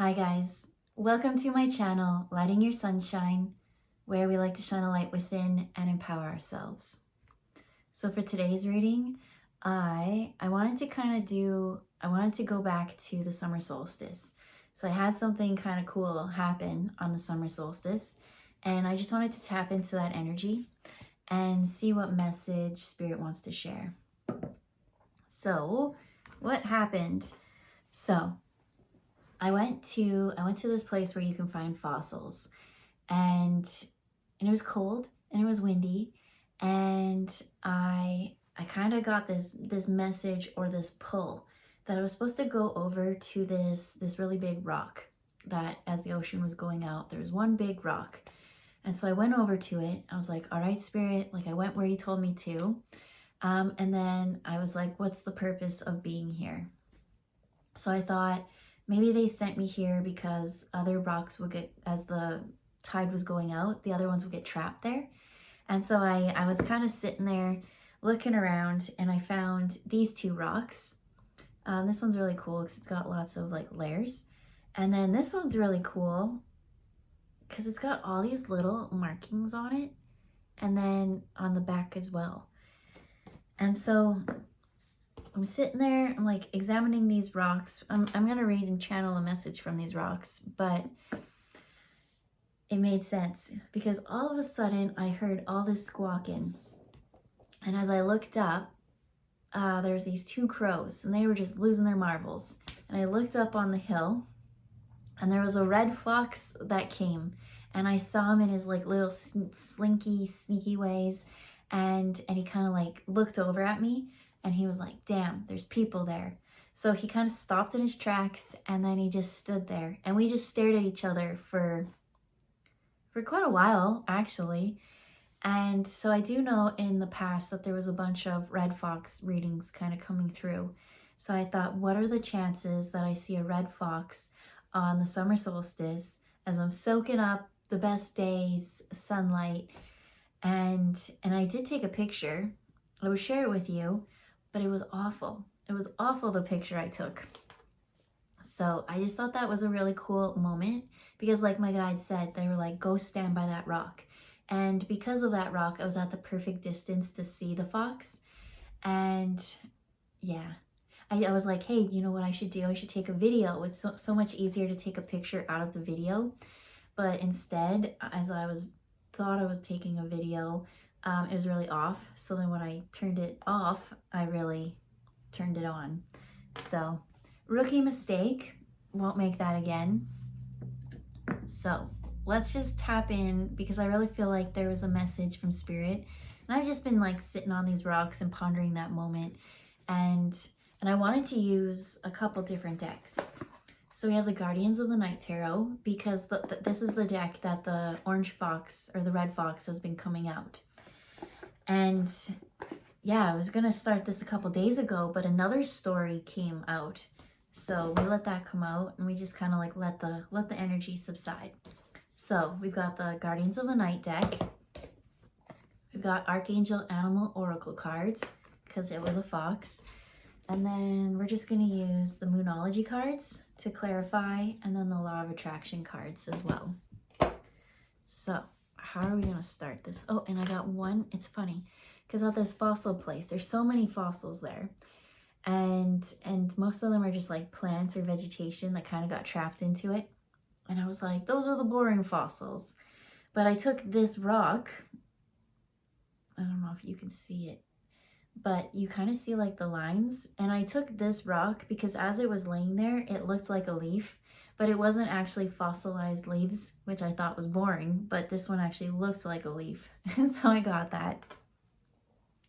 Hi guys, welcome to my channel, Lighting Your Sunshine, where we like to shine a light within and empower ourselves. So for today's reading, I wanted to go back to the summer solstice. So I had something kind of cool happen on the summer solstice, and I just wanted to tap into that energy and see what message Spirit wants to share. So what happened? I went to this place where you can find fossils, and it was cold and it was windy, and I kind of got this message or this pull that I was supposed to go over to this really big rock that, as the ocean was going out, there was one big rock. And so I went over to it. I was like, all right, Spirit, like I went where you told me to. And then I was like, what's the purpose of being here? So I thought, maybe they sent me here because other rocks would get, as the tide was going out, the other ones would get trapped there. And so I was kind of sitting there looking around, and I found these two rocks. This one's really cool because it's got lots of like layers. And then this one's really cool because it's got all these little markings on it, and then on the back as well. And so I'm sitting there, I'm like examining these rocks. I'm going to read and channel a message from these rocks, but it made sense because all of a sudden I heard all this squawking. And as I looked up, there's these two crows, and they were just losing their marbles. And I looked up on the hill, and there was a red fox that came, and I saw him in his like little slinky, sneaky ways. And he kind of like looked over at me, and he was like, damn, there's people there. So he kind of stopped in his tracks, and then he just stood there. And we just stared at each other for quite a while, actually. And so I do know in the past that there was a bunch of red fox readings kind of coming through. So I thought, what are the chances that I see a red fox on the summer solstice as I'm soaking up the best days, sunlight? And I did take a picture. I would share it with you, but it was awful. It was awful, the picture I took. So I just thought that was a really cool moment because, like my guide said, they were like, go stand by that rock. And because of that rock, I was at the perfect distance to see the fox. And yeah, I was like, hey, you know what I should do? I should take a video. It's so much easier to take a picture out of the video. But instead, as thought I was taking a video, it was really off. So then when I turned it off, I really turned it on. So rookie mistake, won't make that again. So let's just tap in because I really feel like there was a message from Spirit. And I've just been like sitting on these rocks and pondering that moment. And I wanted to use a couple different decks. So we have the Guardians of the Night Tarot because this is the deck that the orange fox or the red fox has been coming out. And yeah, I was going to start this a couple days ago, but another story came out. So we let that come out, and we just kind of like let the energy subside. So we've got the Guardians of the Night deck. We've got Archangel Animal Oracle cards because it was a fox. And then we're just going to use the Moonology cards to clarify, and then the Law of Attraction cards as well. So how are we going to start this? Oh, and I got one. It's funny because at this fossil place, there's so many fossils there. And most of them are just like plants or vegetation that kind of got trapped into it. And I was like, those are the boring fossils. But I took this rock. I don't know if you can see it, but you kind of see like the lines. And I took this rock because as it was laying there, it looked like a leaf, but it wasn't actually fossilized leaves, which I thought was boring, but this one actually looked like a leaf. And so I got that.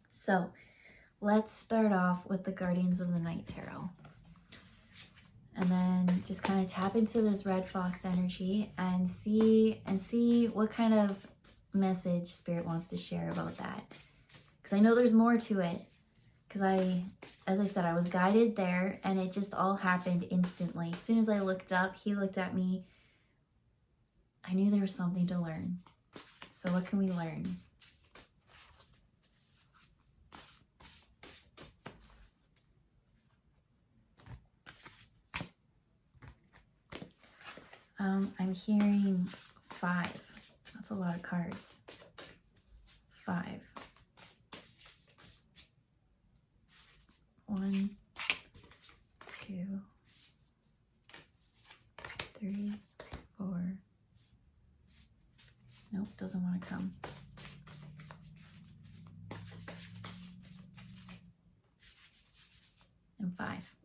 So let's start off with the Guardians of the Night Tarot. And then just kind of tap into this red fox energy and see what kind of message Spirit wants to share about that. Because I know there's more to it. Because as I said, I was guided there, and it just all happened instantly. As soon as I looked up, he looked at me. I knew there was something to learn. So what can we learn? I'm hearing 5. That's a lot of cards. 5. 1, 2, 3, 4. Nope, doesn't want to come. And 5.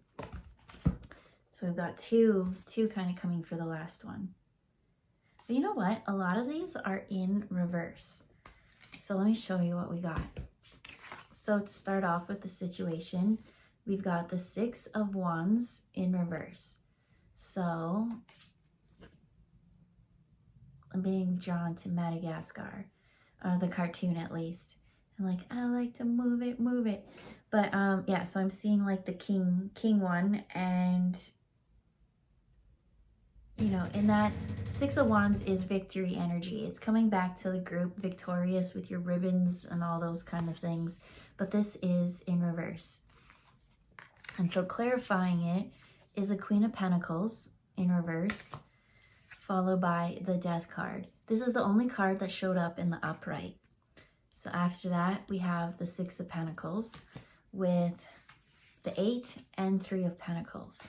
So we've got two kind of coming for the last one. But you know what? A lot of these are in reverse. So let me show you what we got. So to start off with the situation, we've got the 6 of Wands in reverse. So I'm being drawn to Madagascar, the cartoon at least. And like, I like to move it. But yeah, so I'm seeing like the king one, and you know, in that 6 of Wands is victory energy. It's coming back to the group victorious with your ribbons and all those kind of things. But this is in reverse. And so clarifying it is the Queen of Pentacles in reverse, followed by the Death card. This is the only card that showed up in the upright. So after that, we have the 6 of Pentacles with the 8 and 3 of Pentacles.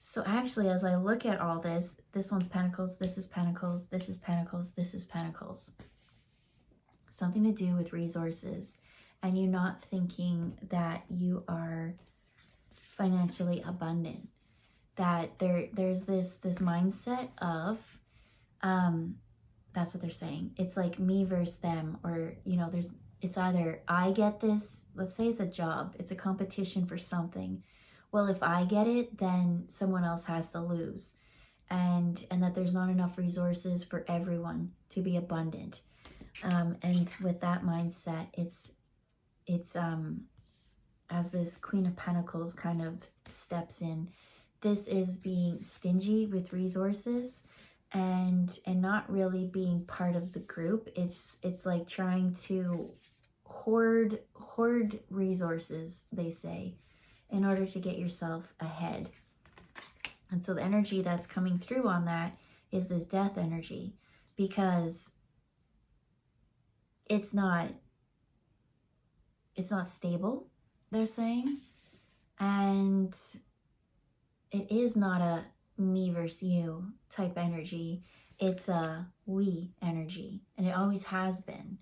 So actually, as I look at all this, this one's Pentacles, this is Pentacles, this is Pentacles, this is Pentacles. Something to do with resources, and you not thinking that you are financially abundant. That there's this mindset of, that's what they're saying. It's like me versus them, or, you know, it's either I get this, let's say it's a job, it's a competition for something. Well, if I get it, then someone else has to lose. And that there's not enough resources for everyone to be abundant. And with that mindset, it's as this Queen of Pentacles kind of steps in, this is being stingy with resources and not really being part of the group. It's like trying to hoard resources, they say, in order to get yourself ahead. And so the energy that's coming through on that is this Death energy, because it's not stable, they're saying, and it is not a me versus you type energy. It's a we energy, and it always has been.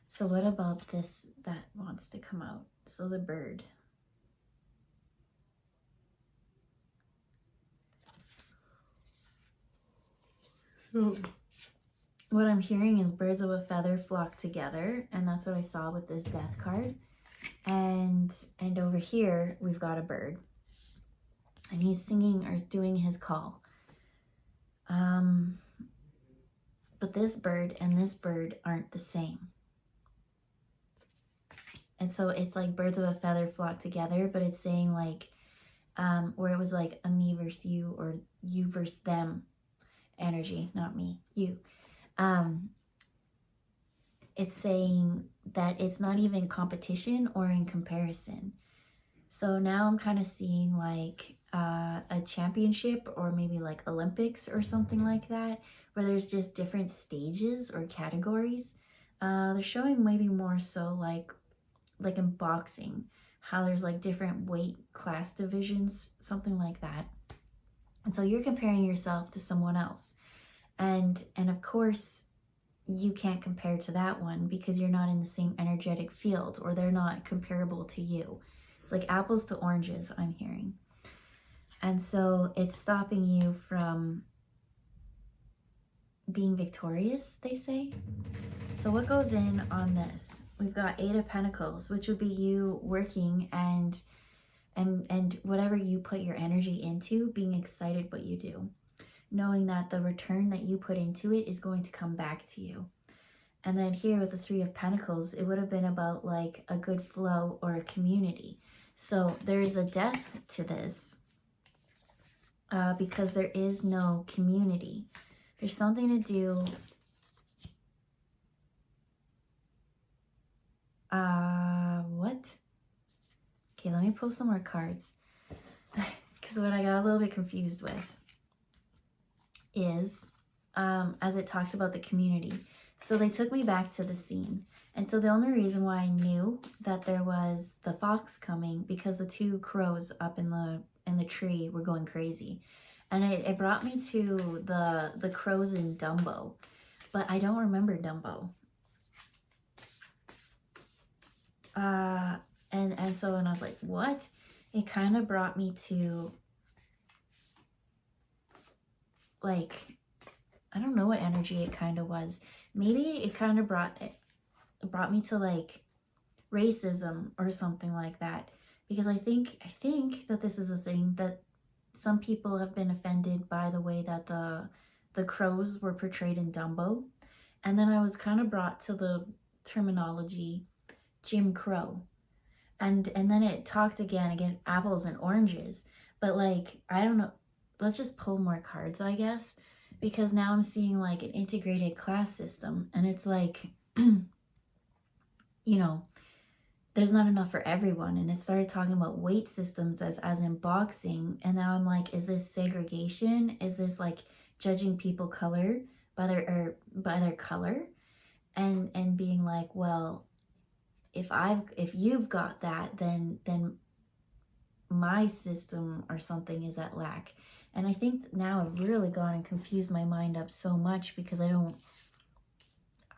So what about this that wants to come out? So the bird. So what I'm hearing is birds of a feather flock together, and that's what I saw with this Death card. And over here we've got a bird, and he's singing or doing his call. But this bird and this bird aren't the same. And so it's like birds of a feather flock together, but it's saying like, where it was like a me versus you, or you versus them energy, not me, you. It's saying that it's not even competition or in comparison. So now I'm kind of seeing like a championship, or maybe like Olympics or something like that, where there's just different stages or categories. They're showing maybe more so like in boxing, how there's like different weight class divisions, something like that. And so you're comparing yourself to someone else. And of course, you can't compare to that one because you're not in the same energetic field, or they're not comparable to you. It's like apples to oranges, I'm hearing. And so it's stopping you from being victorious, they say. So what goes in on this? We've got 8 of Pentacles, which would be you working and whatever you put your energy into, being excited what you do, knowing that the return that you put into it is going to come back to you. And then here with the 3 of Pentacles, it would have been about like a good flow or a community. So there's a death to this because there is no community. There's something to do. What? Okay, let me pull some more cards because what I got a little bit confused with is, as it talked about the community. So they took me back to the scene. And so the only reason why I knew that there was the fox coming, because the two crows up in the tree were going crazy. And it brought me to the crows in Dumbo. But I don't remember Dumbo. And so when I was like, what? It kind of brought me to, like, I don't know what energy it kind of was. Maybe it kind of brought me to like racism or something like that. Because I think that this is a thing that some people have been offended by the way that the crows were portrayed in Dumbo. And then I was kind of brought to the terminology Jim Crow. And then it talked again, apples and oranges. But like, I don't know, let's just pull more cards, I guess. Because now I'm seeing like an integrated class system. And it's like, you know, there's not enough for everyone. And it started talking about weight systems as in boxing. And now I'm like, is this segregation? Is this like judging people color by their color? And being like, well, if you've got that, then my system or something is at lack. And I think now I've really gone and confused my mind up so much, because I don't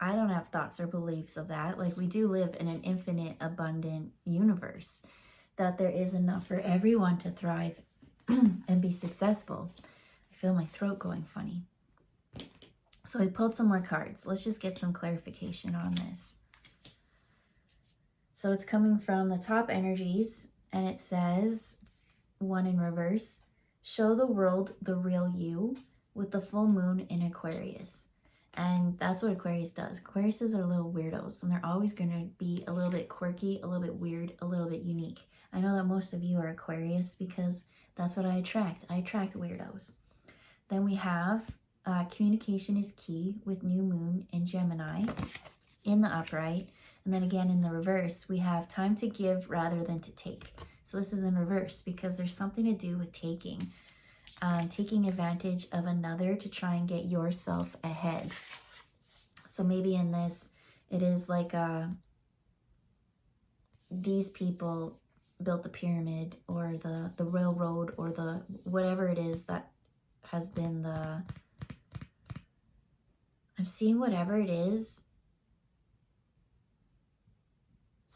have thoughts or beliefs of that. Like, we do live in an infinite, abundant universe, that there is enough for everyone to thrive and be successful. I feel my throat going funny. So I pulled some more cards. Let's just get some clarification on this. So it's coming from the top energies, and it says, 1 in reverse, show the world the real you with the full moon in Aquarius. And that's what Aquarius does. Aquariuses are little weirdos, and they're always going to be a little bit quirky, a little bit weird, a little bit unique. I know that most of you are Aquarius, because that's what I attract. I attract weirdos. Then we have communication is key with new moon in Gemini in the upright. And then again in the reverse, we have time to give rather than to take. So this is in reverse, because there's something to do with taking. Taking advantage of another to try and get yourself ahead. So maybe in this, it is like these people built the pyramid, or the railroad, or the whatever it is that has been the... I'm seeing whatever it is.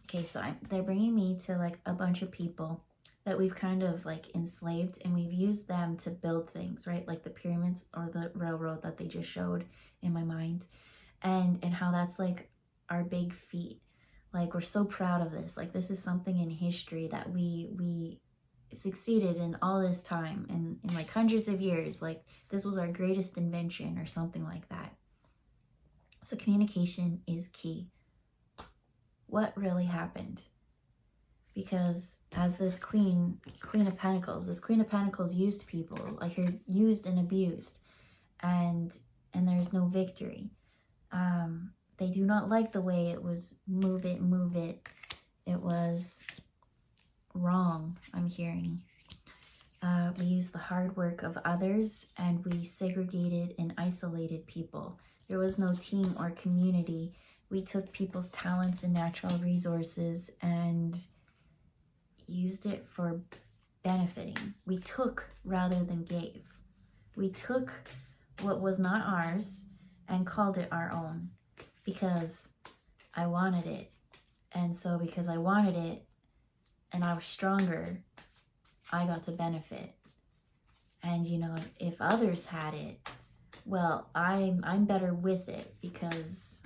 Okay, so they're bringing me to like a bunch of people that we've kind of like enslaved, and we've used them to build things, right? Like the pyramids or the railroad that they just showed in my mind. And how that's like our big feat. Like, we're so proud of this. Like, this is something in history that we succeeded in all this time, and in like hundreds of years. Like, this was our greatest invention or something like that. So communication is key. What really happened? Because as this Queen of Pentacles used people, like her used and abused, and there's no victory. They do not like the way it was move it. It was wrong, I'm hearing. We used the hard work of others, and we segregated and isolated people. There was no team or community. We took people's talents and natural resources and used it for benefiting. We took rather than gave. We took what was not ours and called it our own, because I wanted it. And so because I wanted it and I was stronger, I got to benefit. And you know, if others had it, well, I'm better with it, because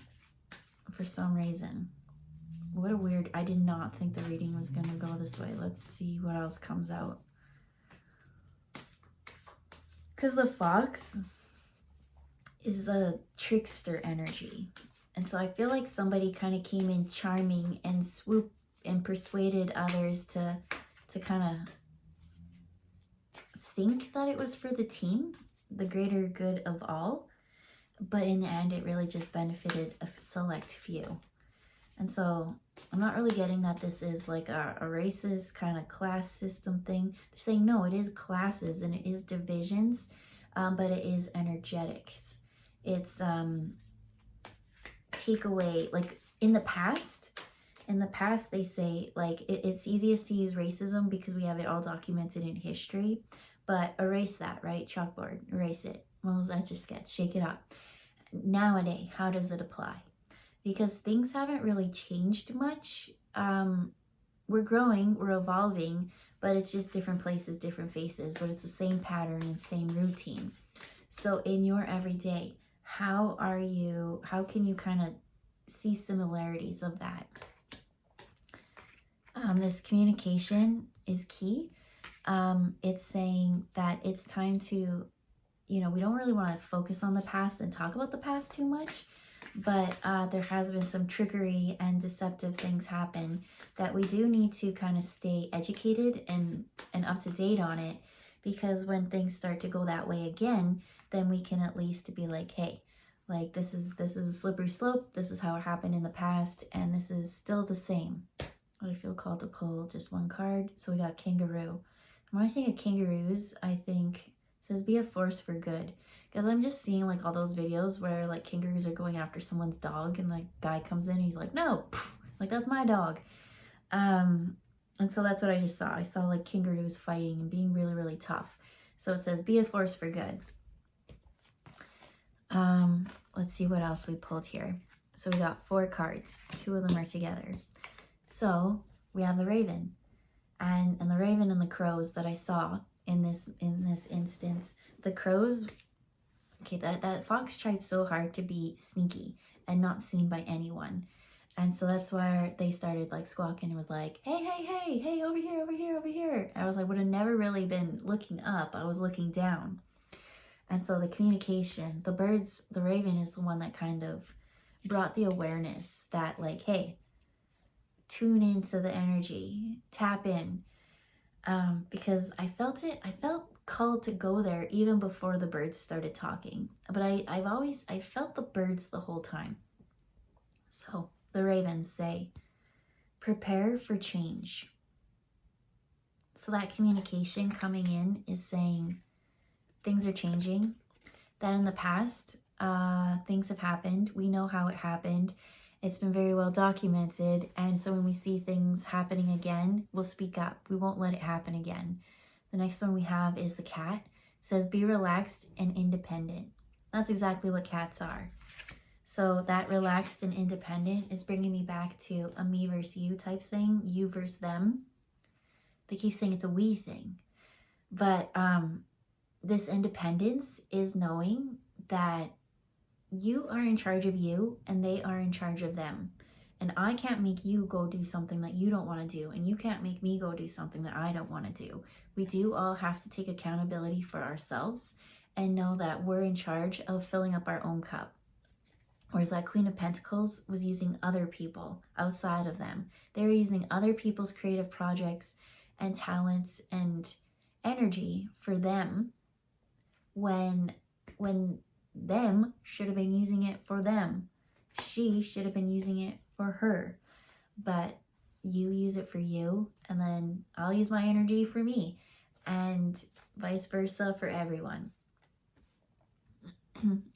for some reason, what a weird, I did not think the reading was going to go this way. Let's see what else comes out. Because the fox is a trickster energy. And so I feel like somebody kind of came in charming and swooped and persuaded others to kind of think that it was for the team, the greater good of all. But in the end, it really just benefited a select few. And so I'm not really getting that this is like a racist kind of class system thing. They're saying, no, it is classes and it is divisions. but it is energetics. It's take away, like in the past they say like it's easiest to use racism because we have it all documented in history, but erase that, right? Chalkboard, erase it. Well, that's just sketch, shake it up. Nowadays, how does it apply? Because things haven't really changed much. We're growing, we're evolving, but it's just different places, different faces, but it's the same pattern and same routine. So in your everyday, how can you kind of see similarities of that? This communication is key. It's saying that it's time to, we don't really want to focus on the past and talk about the past too much, but there has been some trickery and deceptive things happen that we do need to kind of stay educated and up to date on it, because when things start to go that way again, then we can at least be like, hey, like this is a slippery slope, this is how it happened in the past, and this is still the same. I feel called to pull just one card. So we got kangaroo. When I think of kangaroos, I think it says be a force for good, because I'm just seeing like all those videos where like kangaroos are going after someone's dog and like guy comes in and he's like, no, like that's my dog. And so that's what I just saw. I saw like kangaroos fighting and being really, really tough. So it says be a force for good. Let's see what else we pulled here. So we got 4 cards. 2 of them are together. So we have the raven, and the raven and the crows that I saw in this instance. The crows, okay, that fox tried so hard to be sneaky and not seen by anyone. And so that's why they started like squawking and was like, hey, hey, hey, hey, over here, over here, over here. I was like, would have never really been looking up. I was looking down. And so the communication, the birds, the raven is the one that kind of brought the awareness that like, hey, tune into the energy, tap in. Because I felt called to go there even before the birds started talking. But I felt the birds the whole time. So the ravens say, prepare for change. So that communication coming in is saying things are changing. That in the past, things have happened. We know how it happened. It's been very well documented. And so when we see things happening again, we'll speak up. We won't let it happen again. The next one we have is the cat. It says, be relaxed and independent. That's exactly what cats are. So that relaxed and independent is bringing me back to a me versus you type thing, you versus them. They keep saying it's a we thing. But this independence is knowing that you are in charge of you and they are in charge of them. And I can't make you go do something that you don't want to do. And you can't make me go do something that I don't want to do. We do all have to take accountability for ourselves and know that we're in charge of filling up our own cup. Whereas that Queen of Pentacles was using other people outside of them. They were using other people's creative projects and talents and energy for them when them should have been using it for them. She should have been using it for her. But you use it for you, and then I'll use my energy for me, and vice versa for everyone.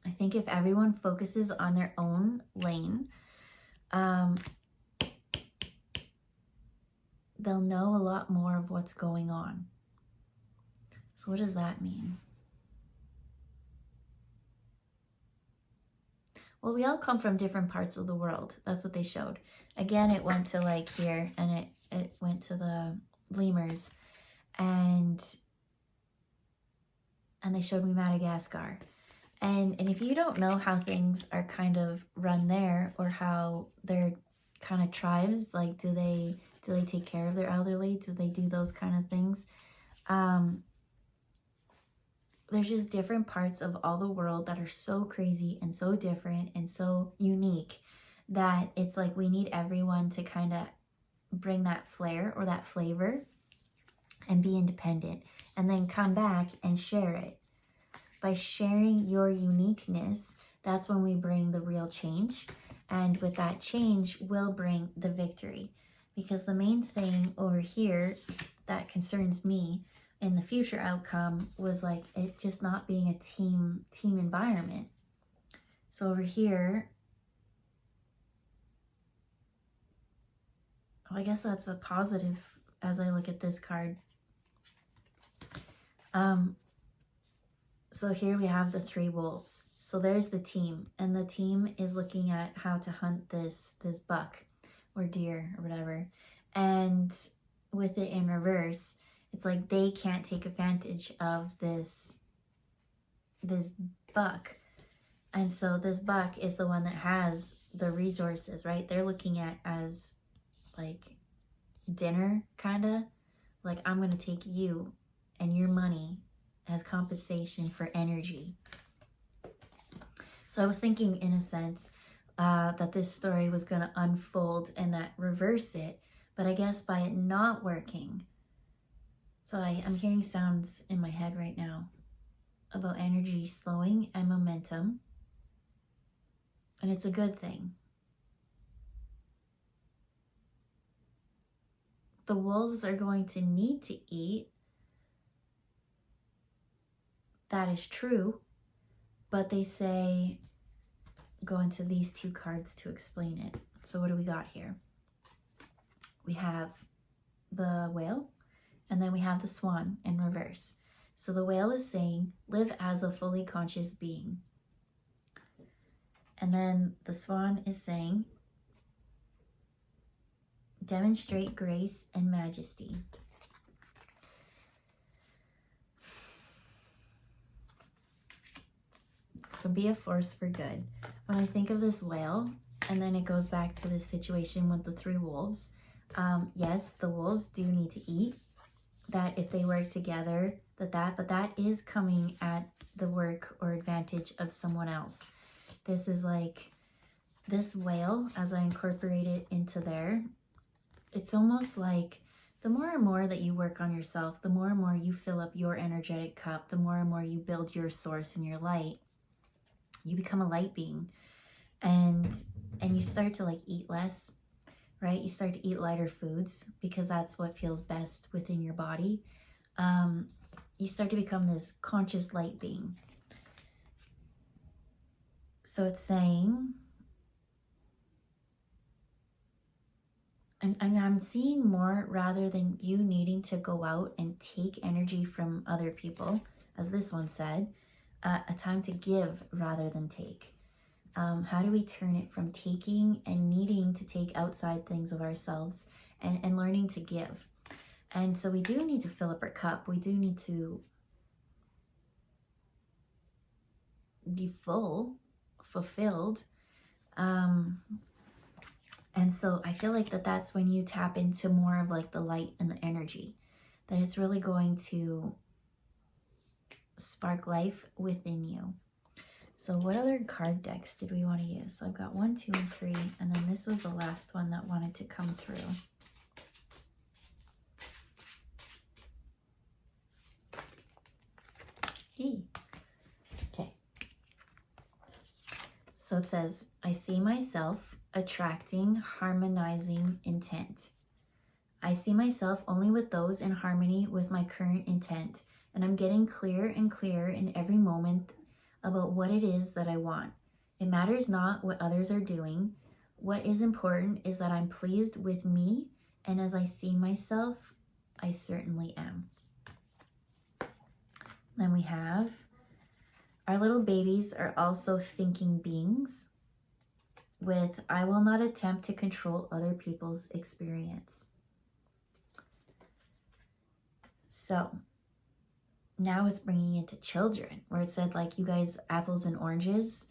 I think if everyone focuses on their own lane, they'll know a lot more of what's going on. So what does that mean? Well, we all come from different parts of the world. That's what they showed. Again, it went to like here, and it went to the lemurs, and they showed me Madagascar. And if you don't know how things are kind of run there, or how their kind of tribes, like do they take care of their elderly? Do they do those kind of things? There's just different parts of all the world that are so crazy and so different and so unique that it's like we need everyone to kind of bring that flair or that flavor and be independent, and then come back and share it. By sharing your uniqueness, that's when we bring the real change. And with that change, we'll bring the victory. Because the main thing over here that concerns me in the future outcome was like it just not being a team environment. So over here, well, I guess that's a positive as I look at this card. So here we have the 3 wolves. So there's the team, and the team is looking at how to hunt this buck or deer or whatever. And with it in reverse, it's like they can't take advantage of this buck. And so this buck is the one that has the resources, right? They're looking at as like dinner, kind of. Like, I'm going to take you and your money as compensation for energy. So I was thinking, in a sense, that this story was going to unfold and that reverse it. But I guess by it not working, so I'm hearing sounds in my head right now about energy slowing and momentum. And it's a good thing. The wolves are going to need to eat. That is true. But they say, go into these 2 cards to explain it. So what do we got here? We have the whale, and then we have the swan in reverse. So the whale is saying, live as a fully conscious being. And then the swan is saying, demonstrate grace and majesty. So be a force for good. When I think of this whale, and then it goes back to this situation with the 3 wolves, yes, the wolves do need to eat. That if they work together, but that is coming at the work or advantage of someone else. This is like this whale, as I incorporate it into there, it's almost like the more and more that you work on yourself, the more and more you fill up your energetic cup, the more and more you build your source and your light, you become a light being. And you start to like eat less, right? You start to eat lighter foods because that's what feels best within your body. You start to become this conscious light being. So it's saying, and I'm seeing more, rather than you needing to go out and take energy from other people, as this one said, a time to give rather than take. How do we turn it from taking and needing to take outside things of ourselves and learning to give? And so we do need to fill up our cup. We do need to be fulfilled. And so I feel like that's when you tap into more of like the light and the energy, that it's really going to spark life within you. So what other card decks did we want to use? So I've got 1, 2, and 3, and then this was the last one that wanted to come through. Okay. So it says, I see myself attracting, harmonizing intent. I see myself only with those in harmony with my current intent, and I'm getting clearer and clearer in every moment about what it is that I want. It matters not what others are doing. What is important is that I'm pleased with me, and as I see myself, I certainly am. Then we have, our little babies are also thinking beings, with I will not attempt to control other people's experience. So now it's bringing it to children, where it said like you guys, apples and oranges,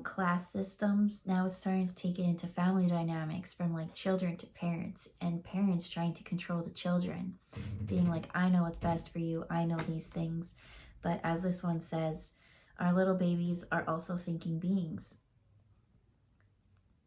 class systems. Now it's starting to take it into family dynamics, from like children to parents, and parents trying to control the children, being like, I know what's best for you, I know these things. But as this one says, our little babies are also thinking beings.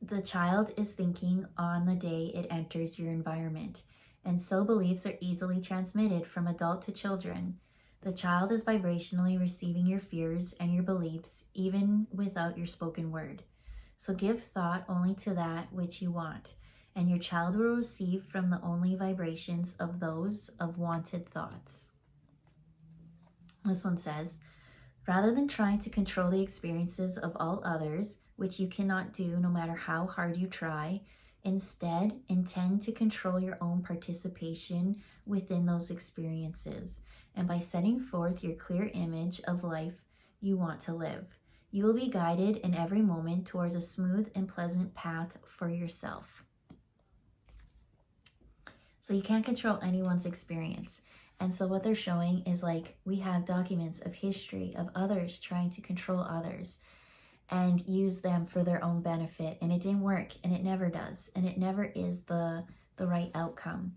The child is thinking on the day it enters your environment, and so beliefs are easily transmitted from adult to children. The child is vibrationally receiving your fears and your beliefs, even without your spoken word. So give thought only to that which you want, and your child will receive from the only vibrations of those of wanted thoughts. This one says, rather than trying to control the experiences of all others, which you cannot do no matter how hard you try, instead intend to control your own participation within those experiences. And by setting forth your clear image of life you want to live, you will be guided in every moment towards a smooth and pleasant path for yourself. So you can't control anyone's experience. And so what they're showing is like, we have documents of history of others trying to control others and use them for their own benefit. And it didn't work, and it never does. And it never is the right outcome.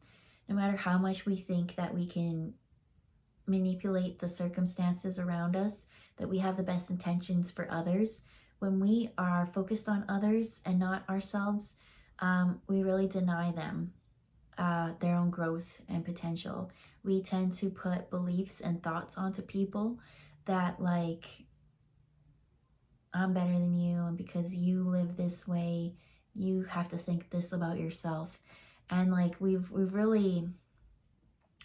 No matter how much we think that we can manipulate the circumstances around us, that we have the best intentions for others, when we are focused on others and not ourselves, we really deny them their own growth and potential. We tend to put beliefs and thoughts onto people that, like, I'm better than you, and because you live this way, you have to think this about yourself. And like, we've really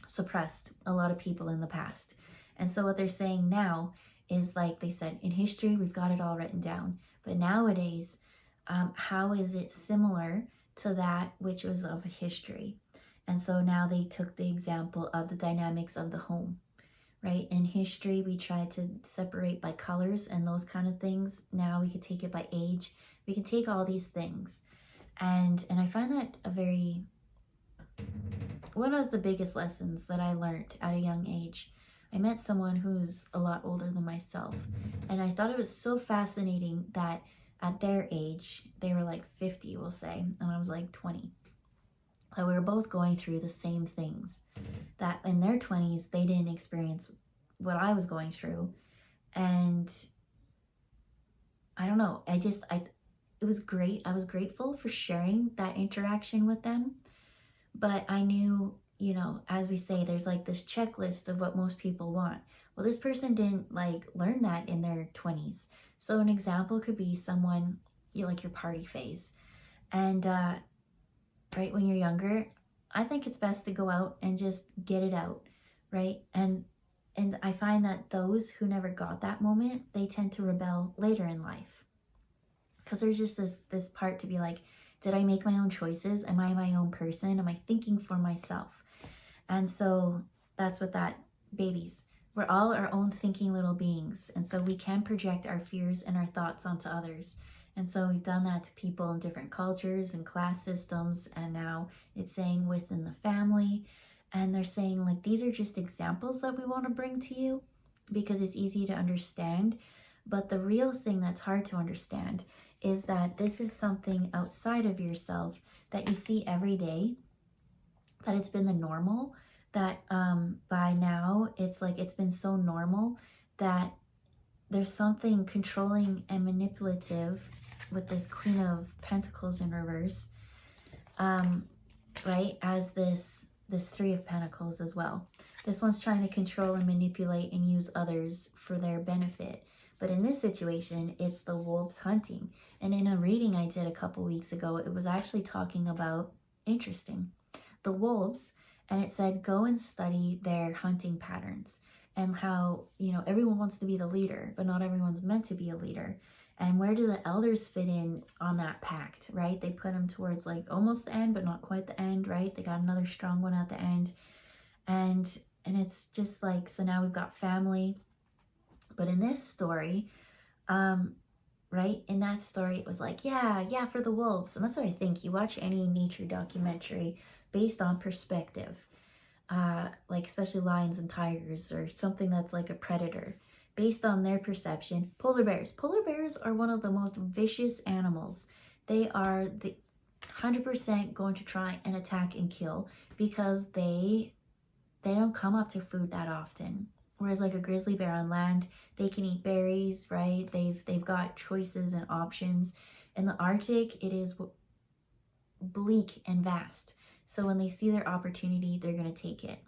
suppressed a lot of people in the past. And so what they're saying now is, like they said, in history, we've got it all written down. But nowadays, how is it similar to that which was of history? And so now they took the example of the dynamics of the home, right? In history, we tried to separate by colors and those kind of things. Now we could take it by age. We can take all these things. And I find that one of the biggest lessons that I learned at a young age. I met someone who's a lot older than myself. And I thought it was so fascinating that at their age, they were like 50, we'll say, and I was like 20. That we were both going through the same things, that in their 20s they didn't experience what I was going through. And I don't know, it was great. I was grateful for sharing that interaction with them. But I knew, you know, as we say, there's like this checklist of what most people want. Well, this person didn't like learn that in their 20s. So an example could be someone, like your party phase. And right, when you're younger, I think it's best to go out and just get it out, right? And I find that those who never got that moment, they tend to rebel later in life. Because there's just this part to be like, did I make my own choices? Am I my own person? Am I thinking for myself? And so that's what that, babies. We're all our own thinking little beings. And so we can project our fears and our thoughts onto others. And so we've done that to people in different cultures and class systems. And now it's saying within the family. And they're saying, like, these are just examples that we want to bring to you because it's easy to understand. But the real thing that's hard to understand is that this is something outside of yourself that you see every day, that it's been the normal, that by now it's like it's been so normal that there's something controlling and manipulative with this Queen of Pentacles in reverse, right, as this Three of Pentacles as well. This one's trying to control and manipulate and use others for their benefit. But in this situation, it's the wolves hunting. And in a reading I did a couple weeks ago, it was actually talking about, interesting, the wolves, and it said, go and study their hunting patterns and how, everyone wants to be the leader, but not everyone's meant to be a leader. And where do the elders fit in on that pact, right? They put them towards like almost the end, but not quite the end, right? They got another strong one at the end. And it's just like, so now we've got family. But in this story, right, in that story, it was like, yeah, for the wolves. And that's what I think. You watch any nature documentary based on perspective, like especially lions and tigers or something that's like a predator, based on their perception. Polar bears. Polar bears are one of the most vicious animals. They are the 100% going to try and attack and kill because they don't come up to food that often. Whereas like a grizzly bear on land, they can eat berries, right? They've got choices and options. In the Arctic, it is bleak and vast. So when they see their opportunity, they're going to take it.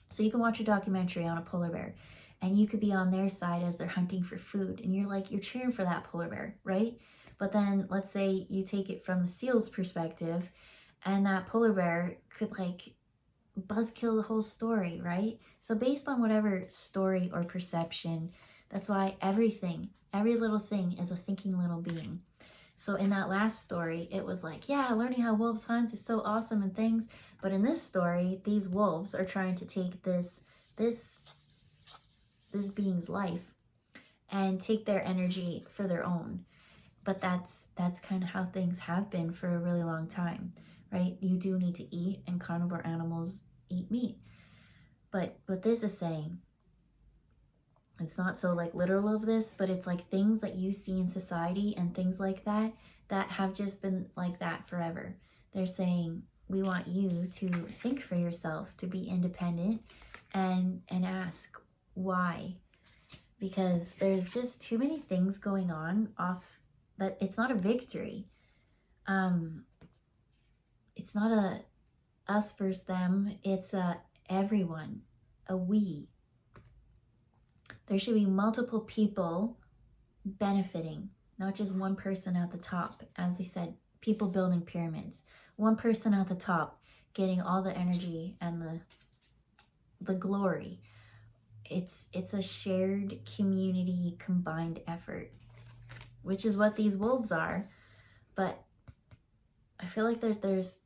So you can watch a documentary on a polar bear and you could be on their side as they're hunting for food. And you're cheering for that polar bear, right? But then let's say you take it from the seal's perspective and that polar bear could like buzzkill the whole story, right? So based on whatever story or perception, that's why every little thing is a thinking little being. So in that last story, it was like, yeah, learning how wolves hunt is so awesome and things. But in this story, these wolves are trying to take this being's life and take their energy for their own. But that's kind of how things have been for a really long time, right? You do need to eat, and carnivore animals eat meat. But what this is saying, it's not so like literal of this, but it's like things that you see in society and things like that have just been like that forever. They're saying, we want you to think for yourself, to be independent, and ask why. Because there's just too many things going on off that it's not a victory. It's not a us versus them. It's a everyone, a we. There should be multiple people benefiting, not just one person at the top. As they said, people building pyramids. One person at the top getting all the energy and the glory. It's a shared community combined effort, which is what these wolves are. But I feel like there's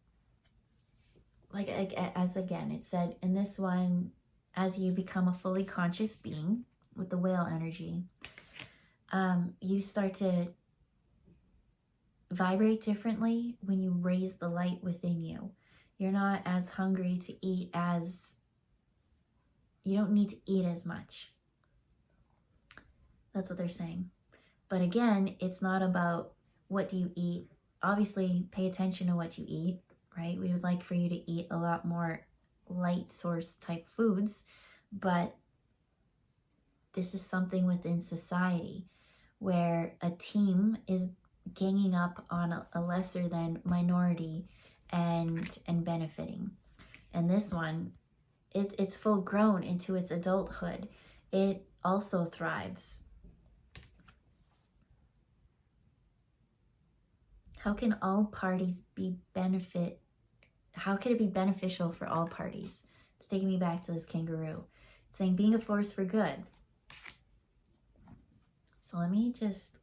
like, as again it said in this one, as you become a fully conscious being with the whale energy, you start to vibrate differently when you raise the light within you. You're not as hungry to eat as, you don't need to eat as much. That's what they're saying. But again, it's not about what do you eat. Obviously, pay attention to what you eat, right? We would like for you to eat a lot more light source type foods, but this is something within society where a team is ganging up on a lesser than minority and benefiting. And this one, it's full grown into its adulthood. It also thrives. How can all parties be how could it be beneficial for all parties? It's taking me back to this kangaroo. It's saying being a force for good. So let me just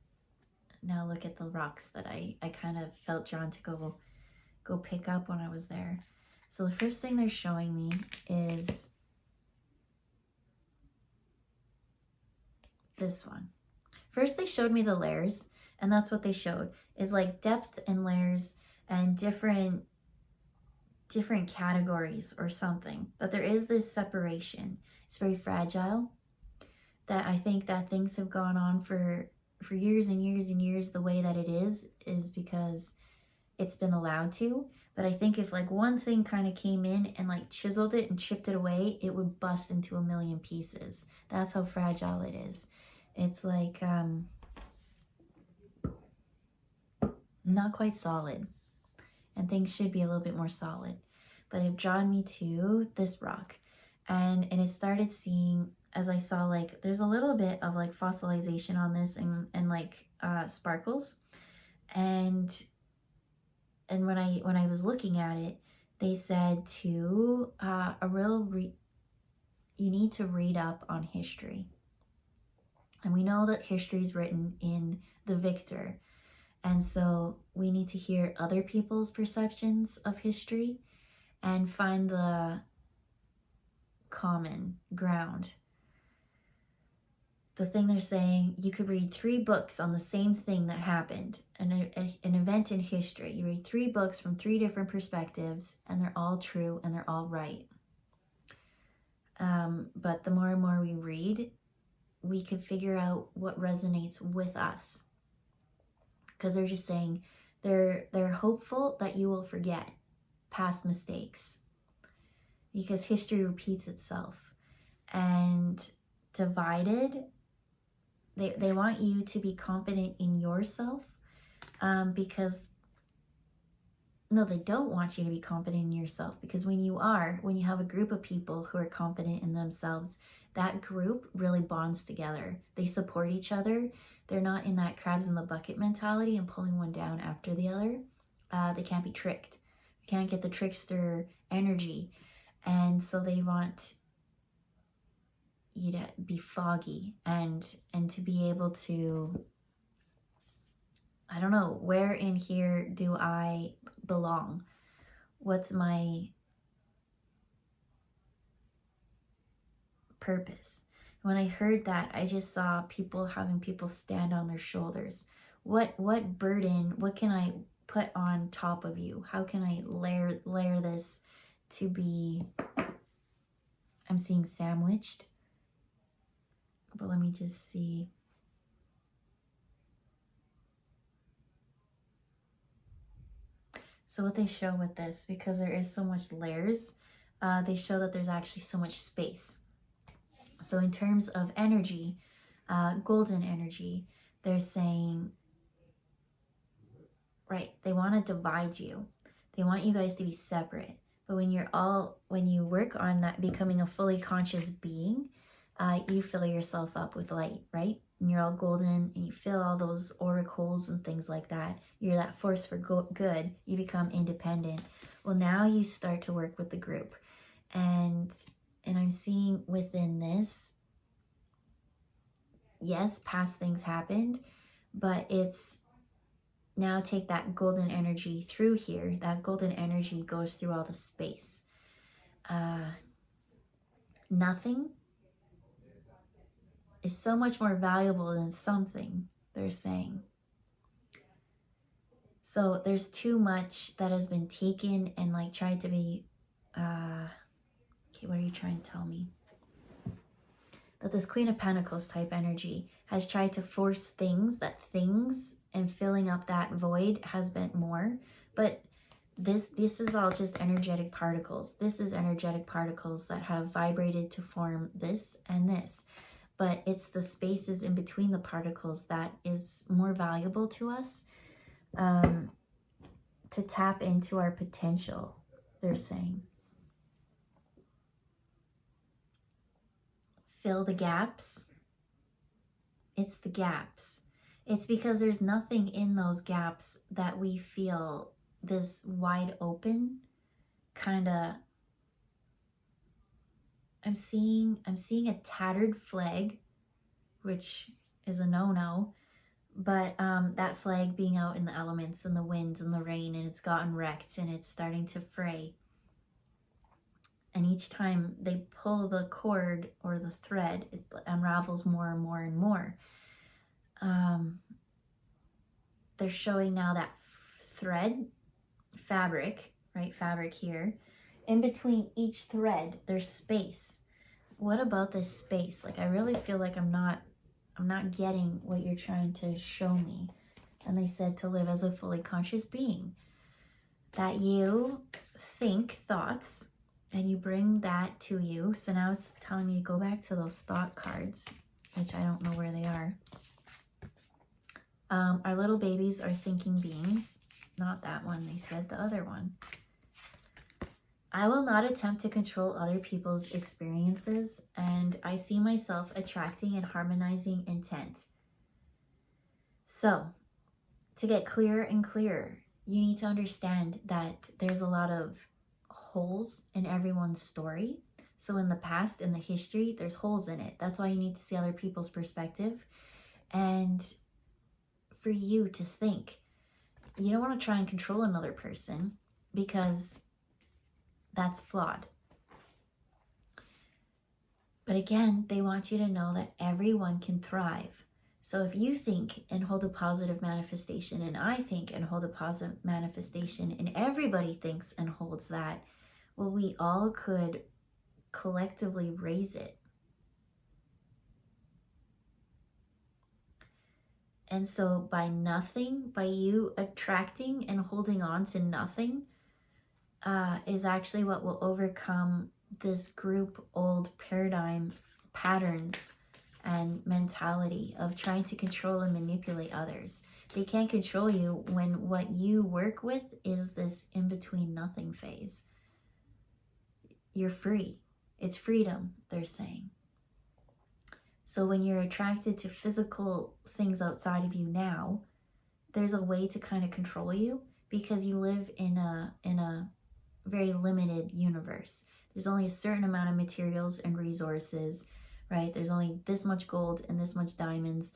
now look at the rocks that I kind of felt drawn to go pick up when I was there. So the first thing they're showing me is this one. First they showed me the layers, and that's what they showed, is like depth and layers and different categories or something. But there is this separation. It's very fragile. That I think that things have gone on for years and years and years the way that it is because it's been allowed to. But I think if like one thing kind of came in and like chiseled it and chipped it away, it would bust into a million pieces. That's how fragile it is. It's like not quite solid, and things should be a little bit more solid. But it drawn me to this rock, and it started seeing, as I saw, like there's a little bit of like fossilization on this and like sparkles, and when I was looking at it, they said to you need to read up on history. And we know that history is written in the victor. And so we need to hear other people's perceptions of history and find the common ground. The thing they're saying, you could read 3 books on the same thing that happened, an event in history. You read 3 books from 3 different perspectives, and they're all true and they're all right. But the more and more we read, we can figure out what resonates with us. Because they're just saying they're hopeful that you will forget past mistakes, because history repeats itself. And divided, they want you to be confident in yourself, because no, they don't want you to be confident in yourself, because when you have a group of people who are confident in themselves, that group really bonds together. They support each other. They're not in that crabs in the bucket mentality and pulling one down after the other. They can't be tricked. You can't get the trickster energy. And so they want you to be foggy and to be able to, I don't know, where in here do I belong? What's my purpose? When I heard that, I just saw people having people stand on their shoulders. What burden, what can I put on top of you? How can I layer this to be, I'm seeing sandwiched, but let me just see. So what they show with this, because there is so much layers, they show that there's actually so much space. So in terms of energy, golden energy, they're saying, right, they want to divide you. They want you guys to be separate. But when you work on that, becoming a fully conscious being, you fill yourself up with light, right? And you're all golden, and you fill all those oracles and things like that. You're that force for good. You become independent. Well, now you start to work with the group. And I'm seeing within this, yes, past things happened, but it's now take that golden energy through here. That golden energy goes through all the space. Nothing is so much more valuable than something, they're saying. So there's too much that has been taken and like tried to be, okay, what are you trying to tell me? That this Queen of Pentacles type energy has tried to force things and filling up that void has been more. But this is all just energetic particles. This is energetic particles that have vibrated to form this and this. But it's the spaces in between the particles that is more valuable to us, to tap into our potential, they're saying. Fill the gaps. It's the gaps. It's because there's nothing in those gaps that we feel this wide open kind of. I'm seeing a tattered flag, which is a no-no, but that flag being out in the elements and the winds and the rain, and it's gotten wrecked and it's starting to fray. And each time they pull the cord or the thread, it unravels more and more and more. They're showing now that thread, fabric, right? Fabric here. In between each thread, there's space. What about this space? Like, I really feel like I'm not getting what you're trying to show me. And they said to live as a fully conscious being. That you think thoughts and you bring that to you. So now it's telling me to go back to those thought cards, which I don't know where they are. Our little babies are thinking beings. Not that one, they said, the other one. I will not attempt to control other people's experiences, and I see myself attracting and harmonizing intent. So, to get clearer and clearer, you need to understand that there's a lot of holes in everyone's story. So in the past, in the history, there's holes in it. That's why you need to see other people's perspective. And for you to think, you don't want to try and control another person because that's flawed. But again, they want you to know that everyone can thrive. So if you think and hold a positive manifestation, and I think and hold a positive manifestation, and everybody thinks and holds that, well, we all could collectively raise it. And so by you attracting and holding on to nothing, is actually what will overcome this group old paradigm patterns and mentality of trying to control and manipulate others. They can't control you when what you work with is this in-between nothing phase. You're free. It's freedom, they're saying. So when you're attracted to physical things outside of you now, there's a way to kind of control you because you live in a very limited universe. there's only a certain amount of materials and resources, right? There's only this much gold and this much diamonds.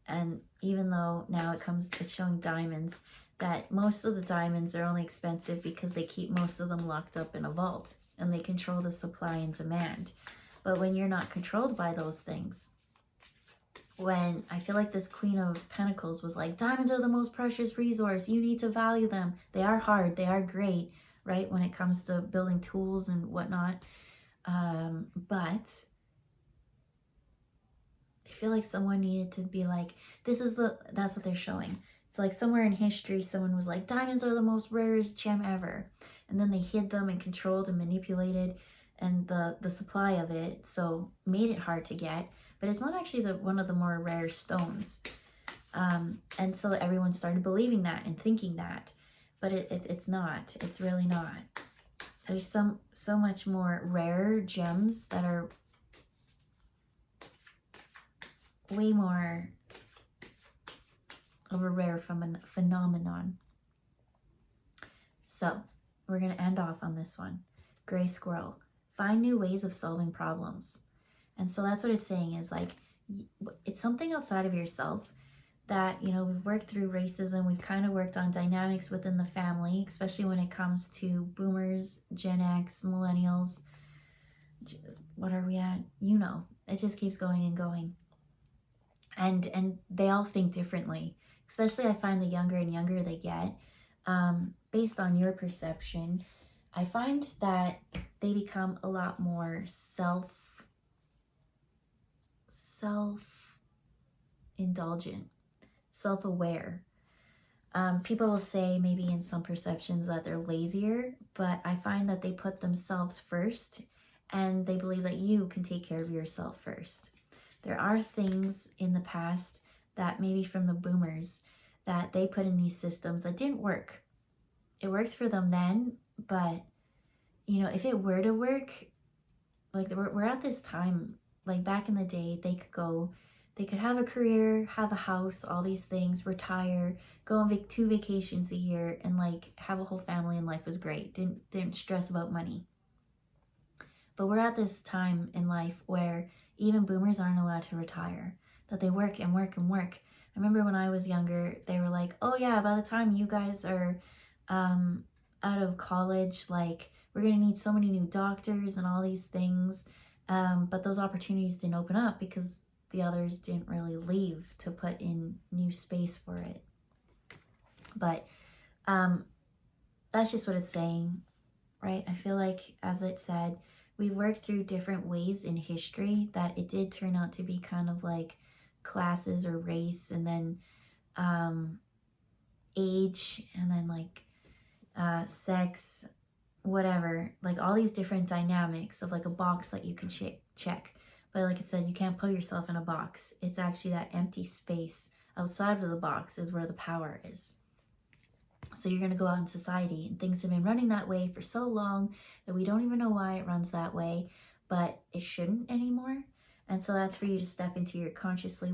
And even though now it's showing diamonds, that most of the diamonds are only expensive because they keep most of them locked up in a vault and they control the supply and demand. But when you're not controlled by those things, when I feel like this Queen of Pentacles was like, diamonds are the most precious resource, you need to value them. They are hard, they are great, right? When it comes to building tools and whatnot. But I feel like someone needed to be like, that's what they're showing. It's like somewhere in history, someone was like, diamonds are the most rarest gem ever. And then they hid them and controlled and manipulated and the supply of it, so made it hard to get. But it's not actually one of the more rare stones. And so everyone started believing that and thinking that. But it's not. It's really not. There's so much more rare gems that are way more of a rare phenomenon. So we're going to end off on this one. Gray Squirrel. Find new ways of solving problems. And so that's what it's saying, is like, it's something outside of yourself that, you know, we've worked through racism. We've kind of worked on dynamics within the family, especially when it comes to boomers, Gen X, millennials. What are we at? You know, it just keeps going and going. And they all think differently. Especially I find the younger and younger they get, based on your perception, I find that they become a lot more self-indulgent, self-aware. People will say maybe in some perceptions that they're lazier, but I find that they put themselves first and they believe that you can take care of yourself first. There are things in the past that maybe from the boomers that they put in these systems that didn't work. It worked for them then, but you know, if it were to work, like we're at this time, like back in the day, they could have a career, have a house, all these things, retire, go on 2 vacations a year, and like have a whole family, and life was great. Didn't stress about money. But we're at this time in life where even boomers aren't allowed to retire, that they work and work and work. I remember when I was younger, they were like, oh yeah, by the time you guys are out of college, like we're gonna need so many new doctors and all these things. But those opportunities didn't open up because the others didn't really leave to put in new space for it. But that's just what it's saying, right? I feel like, as it said, we worked through different ways in history that it did turn out to be kind of like classes or race, and then age, and then like sex, whatever, like all these different dynamics of like a box that you can check. But like it said, you can't put yourself in a box. It's actually that empty space outside of the box is where the power is. So you're going to go out in society, and things have been running that way for so long that we don't even know why it runs that way, but it shouldn't anymore. And so that's for you to step into your consciously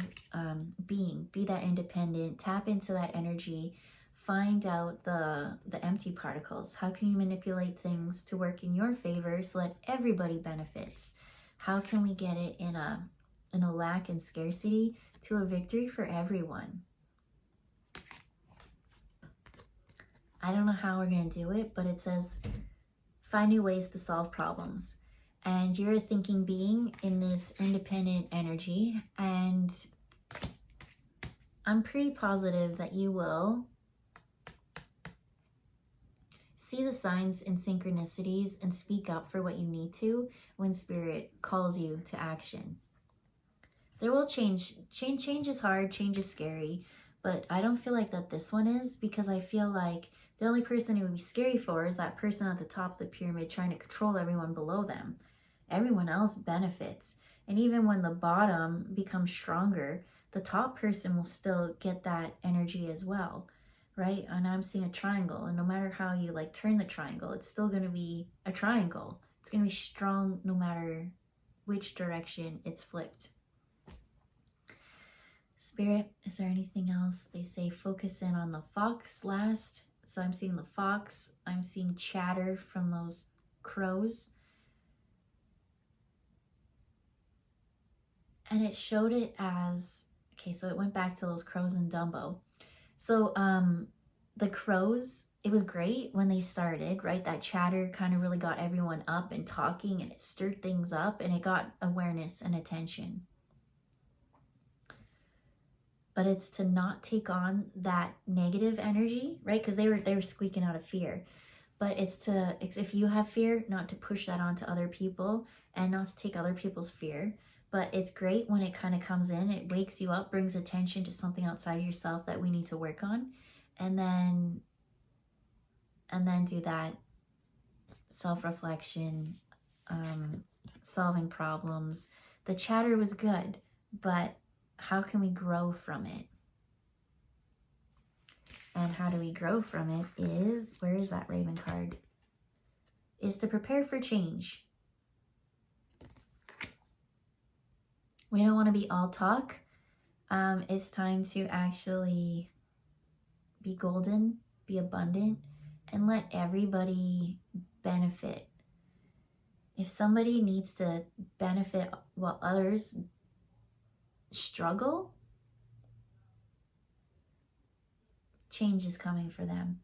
be that independent, tap into that energy, find out the empty particles. How can you manipulate things to work in your favor so that everybody benefits? How can we get it in a lack and scarcity to a victory for everyone? I don't know how we're going to do it, but it says find new ways to solve problems. And you're a thinking being in this independent energy, and I'm pretty positive that you will see the signs and synchronicities and speak up for what you need to when Spirit calls you to action. There will change. Change is hard, change is scary, but I don't feel like that this one is, because I feel like the only person it would be scary for is that person at the top of the pyramid trying to control everyone below them. Everyone else benefits. And even when the bottom becomes stronger, the top person will still get that energy as well, right? And I'm seeing a triangle, and no matter how you like turn the triangle, it's still going to be a triangle. It's going to be strong no matter which direction it's flipped. Spirit, is there anything else? They say focus in on the fox last. So I'm seeing the fox. I'm seeing chatter from those crows. And it showed it as, okay, so it went back to those crows and Dumbo. So the crows, it was great when they started, right? That chatter kind of really got everyone up and talking, and it stirred things up, and it got awareness and attention. But it's to not take on that negative energy, right? Because they were squeaking out of fear. But it's if you have fear, not to push that onto other people and not to take other people's fear. But it's great when it kind of comes in, it wakes you up, brings attention to something outside of yourself that we need to work on. And then do that self-reflection, solving problems. The chatter was good, but how can we grow from it? And how do we grow from it is, where is that Raven card? Is to prepare for change. We don't want to be all talk. It's time to actually be golden, be abundant, and let everybody benefit. If somebody needs to benefit while others struggle, change is coming for them.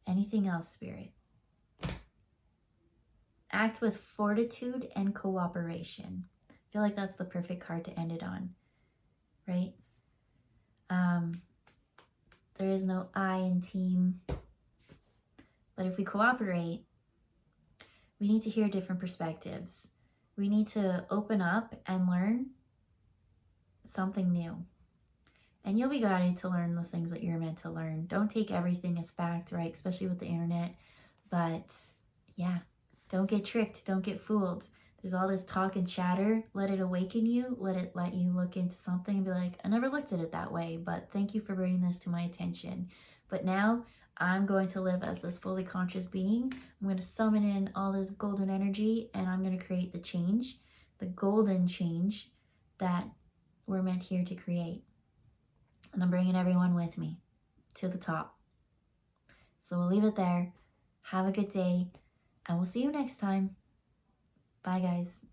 Anything else, Spirit? Act with fortitude and cooperation. I feel like that's the perfect card to end it on, right? There is no I in team. But if we cooperate, we need to hear different perspectives. We need to open up and learn something new. And you'll be guided to learn the things that you're meant to learn. Don't take everything as fact, right? Especially with the internet. But yeah, don't get tricked. Don't get fooled. There's all this talk and chatter. Let it awaken you. Let you look into something and be like, I never looked at it that way, but thank you for bringing this to my attention. But now I'm going to live as this fully conscious being. I'm going to summon in all this golden energy, and I'm going to create the change, the golden change that we're meant here to create. And I'm bringing everyone with me to the top. So we'll leave it there. Have a good day, and we'll see you next time. Bye, guys.